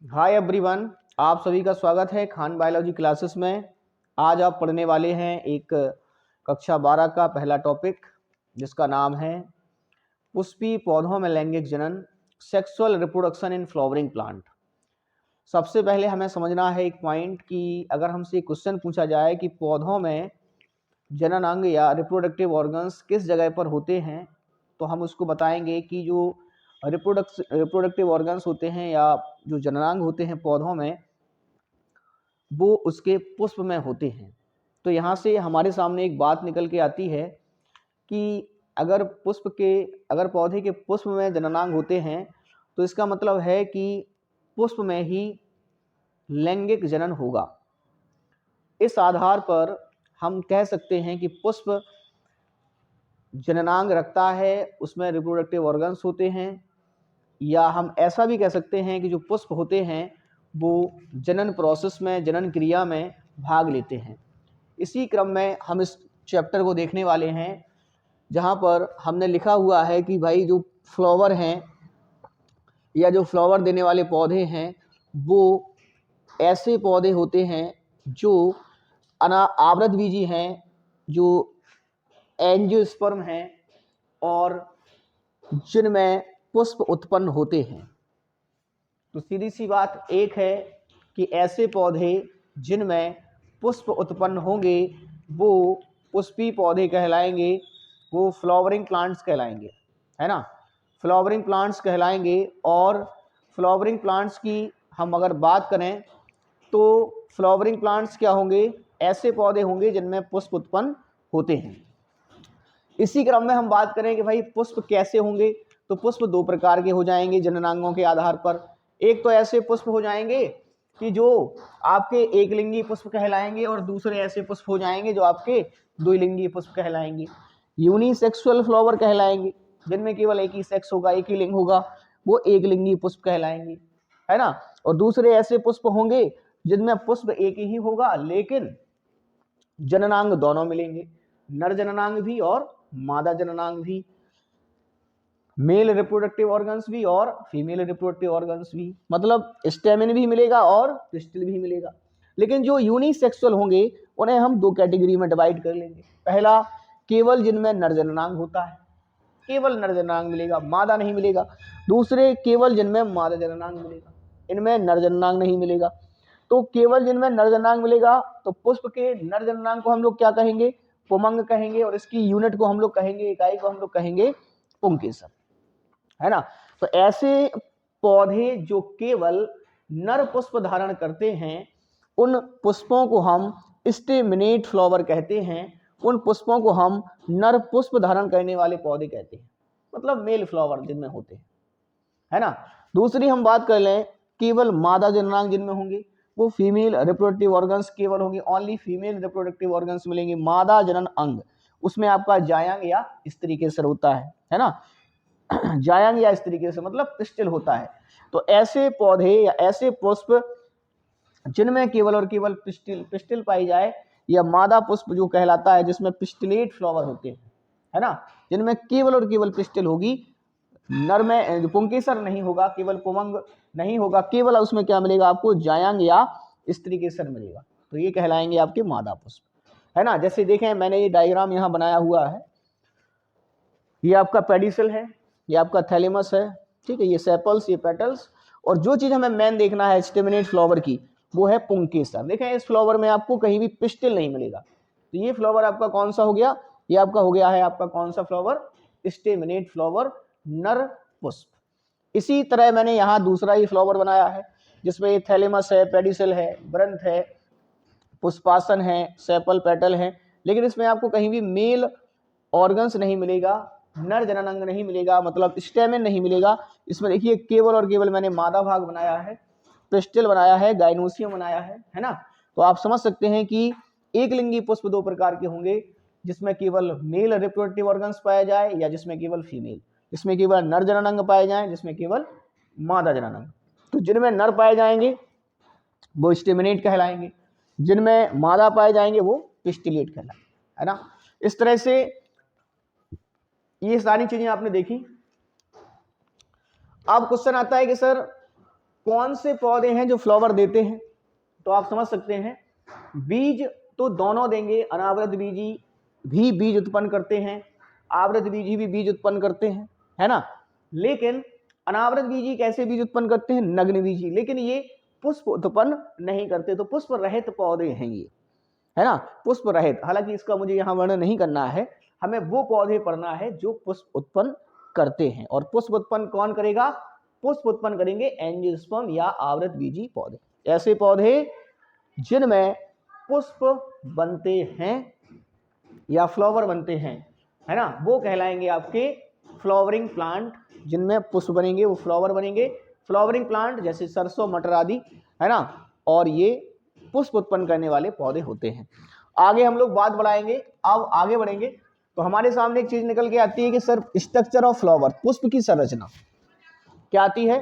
Hi everyone, आप सभी का स्वागत है खान बायोलॉजी क्लासेस में। आज आप पढ़ने वाले हैं एक कक्षा 12 का पहला टॉपिक जिसका नाम है पुष्पीय पौधों में लैंगिक जनन, sexual reproduction in flowering plant. सबसे पहले हमें समझना है एक पॉइंट कि अगर हमसे क्वेश्चन पूछा जाए कि पौधों में जनन अंग या रिप्रोडक्टिव ऑर्गन्स किस जगह पर होते हैं, तो हम उसको बताएंगे कि जो रिप्रोडक्टिव ऑर्गन्स होते हैं या जो जननांग होते हैं पौधों में, वो उसके पुष्प में होते हैं। तो यहाँ से हमारे सामने एक बात निकल के आती है कि अगर पौधे के पुष्प में जननांग होते हैं तो इसका मतलब है कि पुष्प में ही लैंगिक जनन होगा। इस आधार पर हम कह सकते हैं कि पुष्प जननांग रखता है, उसमें रिप्रोडक्टिव ऑर्गन्स होते हैं, या हम ऐसा भी कह सकते हैं कि जो पुष्प होते हैं वो जनन प्रोसेस में, जनन क्रिया में भाग लेते हैं। इसी क्रम में हम इस चैप्टर को देखने वाले हैं जहाँ पर हमने लिखा हुआ है कि भाई जो फ्लावर हैं या जो फ्लावर देने वाले पौधे हैं वो ऐसे पौधे होते हैं जो आवृतबीजी हैं, जो एंजियोस्पर्म हैं और जिनमें पुष्प उत्पन्न होते हैं। तो सीधी सी बात एक है कि ऐसे पौधे जिनमें पुष्प उत्पन्न होंगे वो पुष्पीय पौधे कहलाएंगे, वो फ्लावरिंग प्लांट्स कहलाएंगे, है ना। फ्लावरिंग प्लांट्स कहलाएंगे। और फ्लावरिंग प्लांट्स की हम अगर बात करें तो फ्लावरिंग प्लांट्स क्या होंगे? ऐसे पौधे होंगे जिनमें पुष्प उत्पन्न होते हैं। इसी क्रम में हम बात करें कि भाई पुष्प कैसे होंगे, तो पुष्प दो प्रकार के हो जाएंगे जननांगों के आधार पर। एक तो ऐसे पुष्प हो जाएंगे कि जो आपके एक लिंगी पुष्प कहलाएंगे और दूसरे ऐसे पुष्प हो जाएंगे जो आपके द्विलिंगी पुष्प कहलाएंगे। यूनिसेक्सुअल फ्लावर कहलाएंगे, जिनमें केवल एक ही सेक्स होगा, एक ही लिंग होगा, वो एक लिंगी पुष्प कहलाएंगे, है ना। और दूसरे ऐसे पुष्प होंगे जिनमें पुष्प एक ही होगा लेकिन जननांग दोनों मिलेंगे, नर जननांग भी और मादा जननांग भी, मेल रिप्रोडक्टिव ऑर्गन्स भी और फीमेल रिप्रोडक्टिव ऑर्गन्स भी, मतलब स्टेमिन भी मिलेगा और पिस्टिल भी मिलेगा। लेकिन जो यूनिसेक्सुअल होंगे उन्हें हम दो कैटेगरी में डिवाइड कर लेंगे। पहला, केवल जिनमें नर जननांग होता है, केवल नर जननांग मिलेगा, मादा नहीं मिलेगा। दूसरे, केवल जिनमें मादा जननांग मिलेगा, इनमें नर जननांग नहीं मिलेगा। तो केवल जिनमें नर जननांग मिलेगा तो पुष्प के नर जननांग को हम लोग क्या कहेंगे? पुमंग कहेंगे, और इसकी यूनिट को हम लोग कहेंगे, इकाई को हम लोग कहेंगे पुंकेसर, है ना। तो ऐसे पौधे जो केवल नर पुष्प धारण करते हैं उन पुष्पों को हम स्टेमिनेट फ्लावर कहते हैं, उन पुष्पों को हम नर पुष्प धारण करने वाले पौधे कहते हैं, मतलब मेल फ्लावर जिनमें होते हैं, है ना। दूसरी हम बात कर लें, केवल मादा जननांग जिनमें होंगे, वो फीमेल रिप्रोडक्टिव ऑर्गन्स केवल होंगे, ओनली फीमेल रिप्रोडक्टिव ऑर्गन्स मिलेंगे। मादा जनन अंग उसमें आपका जायंग या इस तरीके से होता है ना। जायंग या इस तरीके से मतलब पिस्टिल होता है। तो ऐसे पौधे या ऐसे पुष्प जिनमें केवल और केवल पिस्टिल पाई जाए, या मादा पुष्प जो कहलाता है जिसमें पिस्टिलेट फ्लावर होते हैं, है ना, जिनमें केवल और केवल पिस्टिल होगी, नर में पुंकेसर नहीं होगा, केवल पुमंग नहीं होगा, केवल उसमें क्या मिलेगा आपको? जायंग या स्त्रीकेसर मिलेगा। तो ये कहलाएंगे आपके मादा पुष्प, है ना। जैसे देखें मैंने ये डायग्राम यहाँ बनाया हुआ है, ये आपका पेडिसल है, ये आपका थैलेमस है, ठीक है, ये सेपल्स, ये पेटल्स, और जो चीज हमें मेन देखना है स्टेमिनेट फ्लावर की वो है पुंकेसर। देखें इस फ्लावर में आपको कहीं भी पिस्टिल नहीं मिलेगा। तो ये फ्लावर आपका कौन सा हो गया? ये आपका हो गया है आपका कौन सा फ्लावर? स्टेमिनेट फ्लावर, नर पुष्प। इसी तरह मैंने यहाँ दूसरा ही फ्लावर बनाया है जिसमें ये थैलेमस है, पेडिसल है, ब्रंथ है, पुष्पासन है, सेपल, पेटल है, लेकिन इसमें आपको कहीं भी मेल ऑर्गन्स नहीं मिलेगा, नर जननांग नहीं मिलेगा, मतलब स्टेमिन नहीं मिलेगा। इसमें देखिए केवल और केवल मैंने मादा भाग बनाया है, पिस्टिल बनाया है, गाइनोसियम बनाया है ना। तो आप समझ सकते हैं कि एक लिंगी पुष्प दो प्रकार के होंगे, जिसमें केवल मेल रिप्रोडक्टिव ऑर्गन्स पाया जाए या जिसमें केवल फीमेल, जिसमें केवल नर जननांग पाए जाए, जिसमें केवल मादा जननांग। तो जिनमें नर पाए जाएंगे वो स्टेमिनेट कहलाएंगे, जिनमें मादा पाए जाएंगे वो पिस्टिलेट कहलाएंगे, है ना। इस तरह से ये सारी चीजें आपने देखी। अब क्वेश्चन आता है कि सर कौन से पौधे हैं जो फ्लावर देते हैं, तो आप समझ सकते हैं बीज तो दोनों देंगे, अनावृत बीजी भी बीज उत्पन्न करते हैं, आवृत बीजी भी बीज उत्पन्न करते हैं, है ना। लेकिन अनावृत बीजी कैसे बीज उत्पन्न करते हैं, नग्न बीजी, लेकिन ये पुष्प उत्पन्न नहीं करते, तो पुष्प रहित पौधे हैं ये, है ना, पुष्प रहित। हालांकि इसका मुझे यहाँ वर्णन नहीं करना है, हमें वो पौधे पढ़ना है जो पुष्प उत्पन्न करते हैं। और पुष्प उत्पन्न कौन करेगा, पुष्प उत्पन्न करेंगे एंजियोस्पर्म या आवृत बीजी पौधे, ऐसे पौधे जिनमें पुष्प बनते हैं या फ्लावर बनते हैं, है ना, वो कहलाएंगे आपके फ्लावरिंग प्लांट। जिनमें पुष्प बनेंगे वो फ्लावर बनेंगे, फ्लावरिंग प्लांट जैसे सरसों मटर आदि, है ना, और ये पुष्प उत्पन्न करने वाले पौधे होते हैं। आगे हम लोग बात बढ़ाएंगे, अब आगे बढ़ेंगे तो हमारे सामने एक चीज निकल के आती है कि सर स्ट्रक्चर ऑफ फ्लावर, पुष्प की संरचना क्या आती है।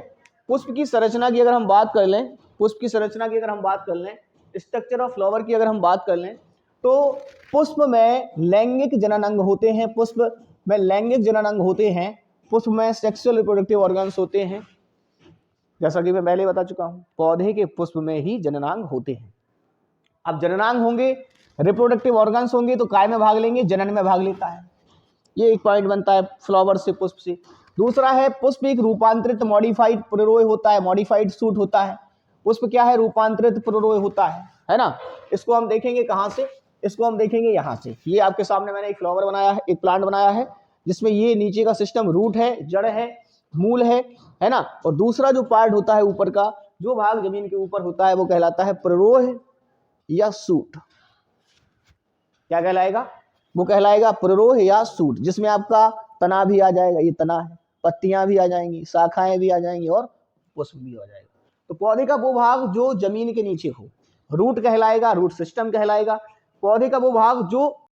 पुष्प की संरचना की अगर हम बात कर लें, पुष्प की संरचना की अगर हम बात कर लें, स्ट्रक्चर ऑफ फ्लावर की अगर हम बात कर लें, तो पुष्प में लैंगिक जनन अंग होते हैं, पुष्प में लैंगिक जनन अंग होते हैं, पुष्प में सेक्सुअल रिप्रोडक्टिव ऑर्गन्स होते हैं। जैसा कि मैं पहले बता चुका हूं, पौधे के पुष्प में ही जननांग होते हैं। अब जननांग होंगे, रिप्रोडक्टिव ऑर्गन्स होंगे, तो काय में भाग लेंगे, जनन में भाग लेता है। ये एक पॉइंट बनता है फ्लावर से, पुष्प से। दूसरा है पुष्प एक रूपांतरित मॉडिफाइड पुरोय होता है, मॉडिफाइड सूट होता है। पुष्प क्या है, रूपांतरित पुरोय होता है ना। इसको हम देखेंगे कहां से, इसको हम देखेंगे यहां से। ये आपके सामने मैंने एक फ्लावर बनाया है, एक प्लांट बनाया है, जिसमें ये नीचे का सिस्टम रूट है, जड़ है, मूल है ना। और दूसरा जो पार्ट होता है ऊपर का, जो भाग जमीन के ऊपर होता है, वो कहलाता है पुरोय या सूट। क्या कहलाएगा, वो कहलाएगा पुरोय या सूट, जिसमें आपका तना भी आ जाएगा, ये तना है, पत्तियां भी आ जाएंगी, शाखाएं भी आ जाएंगी और पुष्प भी आ जाएगा। तो पौधे का वो भाग जो जमीन के नीचे हो, रूट कहलाएगा, रूट सिस्टम कहलाएगा। पौधे का वो भाग जो